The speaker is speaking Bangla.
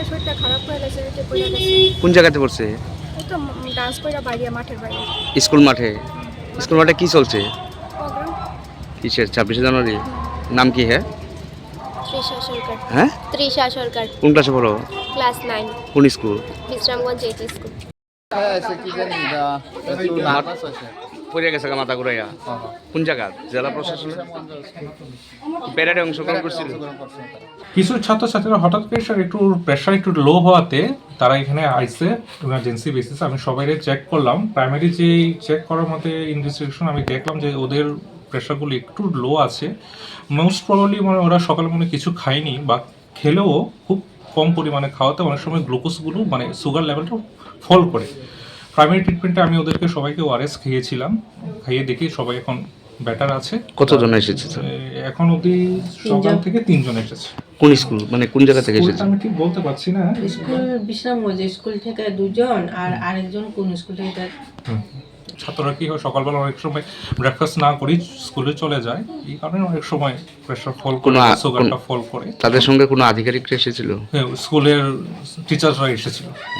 শরীরটা খারাপ হয়ে গেছে, এটা পড়ে গেছে। কোন জায়গাতে পড়ছে? এই তো ডান্স কইরা বাইরে মাঠের বাইরে। স্কুল মাঠে? স্কুল মাঠে কি চলছে? প্রোগ্রাম। কিসের 26শে জানুয়ারি? নাম কি? হ্যাঁ তৃষা সরকার। হ্যাঁ তৃষা সরকার, কোন ক্লাসে পড়ো? ক্লাস 9, কোন স্কুল? Bishramganj H school. পড়ে গেছে মাথা ঘুরাইয়া? কোন জায়গা? জেলা প্রশাসন প্যারেডে অংশগ্রহণ করছিল? কিছু ছাত্রছাত্রীরা হঠাৎ করে একটু প্রেশার একটু লো হওয়াতে তারা এখানে আইসে ইমার্জেন্সি বেসিস। আমি সবাইকে চেক করলাম, প্রাইমারি যে চেক করার মধ্যে ইনভেস্টিগেশন আমি দেখলাম যে ওদের প্রেশারগুলো একটু লো আছে। মোস্ট প্রবাবলি মানে ওরা সকালে মনে কিছু খায়নি, বা খেলেও খুব কম পরিমাণে খাওয়াতে অনেক সময় গ্লুকোজগুলো মানে সুগার লেভেলটা ফল করে। প্রাইমারি ট্রিটমেন্টে আমি ওদেরকে সবাইকে ওআরএস খাইয়েছিলাম, খাইয়ে দেখি সবাই এখন বেটার আছে। কতজন এসেছে? এখন অবধি সকাল থেকে 3 জন এসেছে। কোন স্কুল মানে কোন জায়গা থেকে এসেছে? আমি ঠিক বলতে পারছি না। স্কুল বিশ্রামগঞ্জ স্কুল থেকে 2 জন আর আরেকজন কোন স্কুল থেকে। ছাত্ররা কি হয় সকালবেলা অনেক সময় ব্রেকফাস্ট না করি স্কুলে চলে যায়, এই কারণে অনেক সময় প্রেশার ফল করে, সুগারটা ফল করে। তাদের সঙ্গে কোনো আধিকারিকরা এসেছিল? হ্যাঁ, স্কুলের টিচাররা এসেছিল।